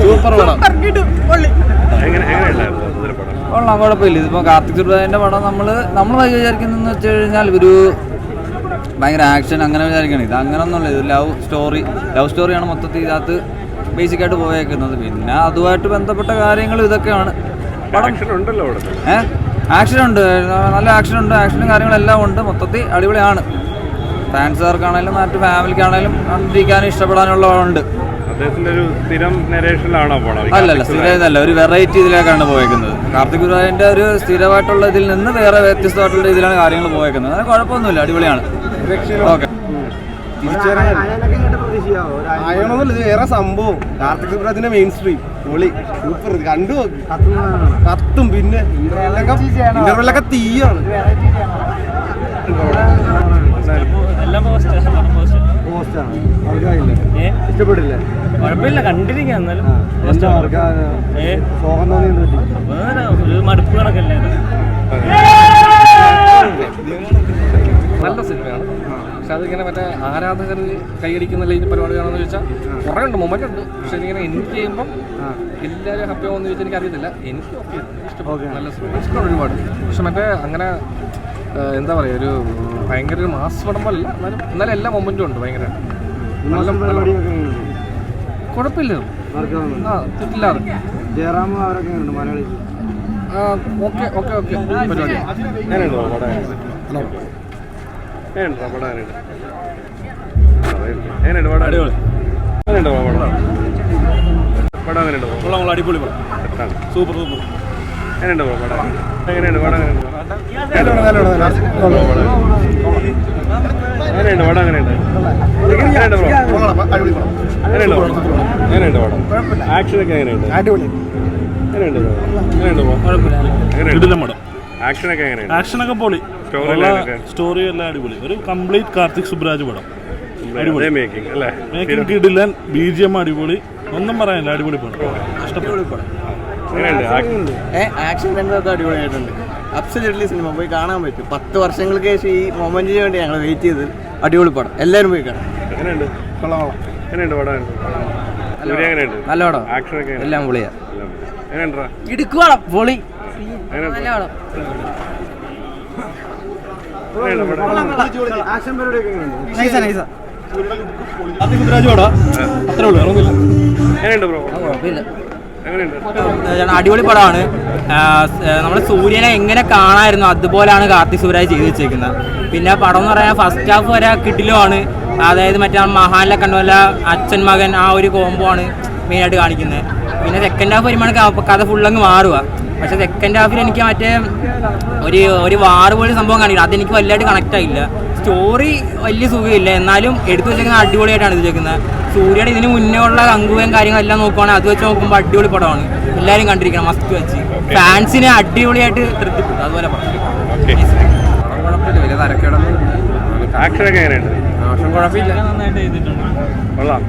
Super പടം. കൊള്ളാം, കുഴപ്പമില്ല. ഇതിപ്പോൾ കാർത്തിക് സുബ്രാജിന്റെ പടം നമ്മൾ വിചാരിക്കുന്നതെന്ന് വെച്ച് കഴിഞ്ഞാൽ ഒരു ഭയങ്കര ആക്ഷൻ അങ്ങനെ വിചാരിക്കണം. ഇത് അങ്ങനെ ഒന്നുമില്ല. ഇത് ലവ് സ്റ്റോറിയാണ് മൊത്തത്തിൽ ഇതിനകത്ത് ബേസിക്കായിട്ട് പോയേക്കുന്നത്. പിന്നെ അതുമായിട്ട് ബന്ധപ്പെട്ട കാര്യങ്ങൾ ഇതൊക്കെയാണ്. ആക്ഷൻ ഉണ്ട്, നല്ല ആക്ഷൻ ഉണ്ട്. ആക്ഷനും കാര്യങ്ങളെല്ലാം ഉണ്ട്. മൊത്തത്തിൽ അടിപൊളിയാണ്. ഫാൻസുകാർക്കാണേലും മറ്റു ഫാമിലിക്കാണേലും കണ്ടിരിക്കാനും ഇഷ്ടപ്പെടാനുള്ളതുണ്ട്. അല്ലല്ല, സ്ഥിരമല്ല, ഒരു വെറൈറ്റി ഇതിലേക്കാണ് പോയേക്കുന്നത്. കാർത്തിക് സുബ്രാജിന്റെ ഒരു സ്ഥിരമായിട്ടുള്ള ഇതിൽ നിന്ന് വേറെ വ്യത്യസ്തമായിട്ടുള്ള ഇതിലാണ് കാര്യങ്ങൾ പോയേക്കുന്നത്. അങ്ങനെ കുഴപ്പമൊന്നുമില്ല, അടിപൊളിയാണ്. ഓക്കെ, ഇത് വേറെ സംഭവം. കാർത്തിക് സുബ്രാജിന്റെ മെയിൻ സ്ട്രീം പൊളി, സൂപ്പർ. കണ്ടു കത്തും. പിന്നെ ഇന്റർവെല്ലൊക്കെ തീയാണ്. ഇഷ്ടപ്പെട്ടില്ല? കുഴപ്പമില്ല, കണ്ടിരിക്കാം. എന്നാലും ഒരു മടുപ്പ് കണക്കല്ലേ. നല്ല സിനിമയാണ്. പക്ഷെ അതിങ്ങനെ മറ്റേ ആരാധകർ കൈയടിക്കുന്നില്ല ഇതിന് പരിപാടിയാണെന്ന് ചോദിച്ചാൽ കുറേ ഉണ്ട്, മൊമെന്റ് ഉണ്ട്. പക്ഷെ ഇതിങ്ങനെ എനിക്ക് ചെയ്യുമ്പം എല്ലാവരും ഹാപ്പി ആവുമെന്ന് ചോദിച്ചാൽ എനിക്ക് അറിയത്തില്ല. എനിക്ക് ഇഷ്ടപ്പെട്ടു, നല്ല സിനിമ ഇഷ്ടമാണ് ഒരുപാട്. പക്ഷെ മറ്റേ അങ്ങനെ എന്താ പറയുക, ഒരു ഭയങ്കര ഒരു മാസ് പടമല്ല, എന്നാലും എല്ലാ മൊമെന്റും ഉണ്ട്. ഭയങ്കര കുഴപ്പമില്ല, തെറ്റില്ലാതെ. ഓക്കെ ഓക്കെ ഓക്കെ പരിപാടി. അടിപൊളി പടം, സൂപ്പർ സൂപ്പർ. എങ്ങനെയുണ്ട് പടം? എങ്ങനെയുണ്ട് പടം? ആക്ഷനൊക്കെ എങ്ങനെയുണ്ട്? ആക്ഷനൊക്കെ പൊളി, സ്റ്റോറി എല്ലാം അടിപൊളി. ഒരു കംപ്ലീറ്റ് കാർത്തിക് സുബ്രാജ് പടം. മേക്കിംഗ് കിടിലൻ, BGM അടിപൊളി, ഒന്നും പറയാനില്ല, അടിപൊളി പടം. ഇഷ്ടപ്പെട്ട പടം. ആക്ഷൻ രംഗമൊക്കെ അടിപൊളിയായിട്ടുണ്ട്. അബ്സല്യൂട്ട്ലി സിനിമ പോയി കാണാൻ പറ്റും. 10 വർഷങ്ങൾക്ക് ശേഷം ഈ മൊമെന്റിന് വേണ്ടി ഞങ്ങൾ വെയിറ്റ് ചെയ്ത്. അടിപൊളി പടം, എല്ലാവരും പോയി കാണാം. നല്ല പടം, എല്ലാം പൊളിയാ. ഇടുക്കുവാടം പൊളി, നല്ല പടം. അടിപൊളി പടമാണ്. നമ്മുടെ സൂര്യനെ എങ്ങനെ കാണാമായിരുന്നു അതുപോലെയാണ് കാർത്തിക് സുബ്രാജ് ചെയ്ത് വെച്ചേക്കുന്നത്. പിന്നെ പടം എന്ന് പറയാൻ ഫസ്റ്റ് ഹാഫ് വരെ കിടിലുമാണ്. അതായത് മറ്റേ മഹാനിലെ കണ്ടുപോലെ അച്ഛൻ മകൻ ആ ഒരു കോംബോ ആണ് മെയിനായിട്ട് കാണിക്കുന്നത്. പിന്നെ സെക്കൻഡ് ഹാഫ് വരുമ്പോഴാണ് കഥ ഫുള്ളങ്ങ് മാറുക. പക്ഷേ സെക്കൻഡ് ഹാഫിൽ എനിക്ക് മറ്റേ ഒരു വാറ് പോലെ സംഭവം കാണിക്കുന്നത് അതെനിക്ക് വലുതായിട്ട് കണക്റ്റ് ആയില്ല. സ്റ്റോറി വലിയ സുഖമില്ല, എന്നാലും എടുത്തു വെച്ചേക്കുന്നത് അടിപൊളിയായിട്ടാണ് ഇത് വെക്കുന്നത്. സൂര്യയുടെ ഇതിന് മുന്നേ ഉള്ള കങ്കുവയും കാര്യങ്ങളെല്ലാം നോക്കുവാണെങ്കിൽ അത് വെച്ച് നോക്കുമ്പോൾ അടിപൊളി പടമാണ്. എല്ലാവരും കണ്ടിരിക്കണം, മസ്റ്റ് വെച്ച്. ഫാൻസിനെ അടിപൊളിയായിട്ട് തൃപ്തിപ്പെട്ടു. അതുപോലെ പടം കുഴപ്പമില്ല, വലിയ തരക്കേടൊന്നും. ആക്ഷൻ കുഴപ്പമില്ല, നന്നായിട്ട് ചെയ്തിട്ടുണ്ട്. കൊള്ളാം.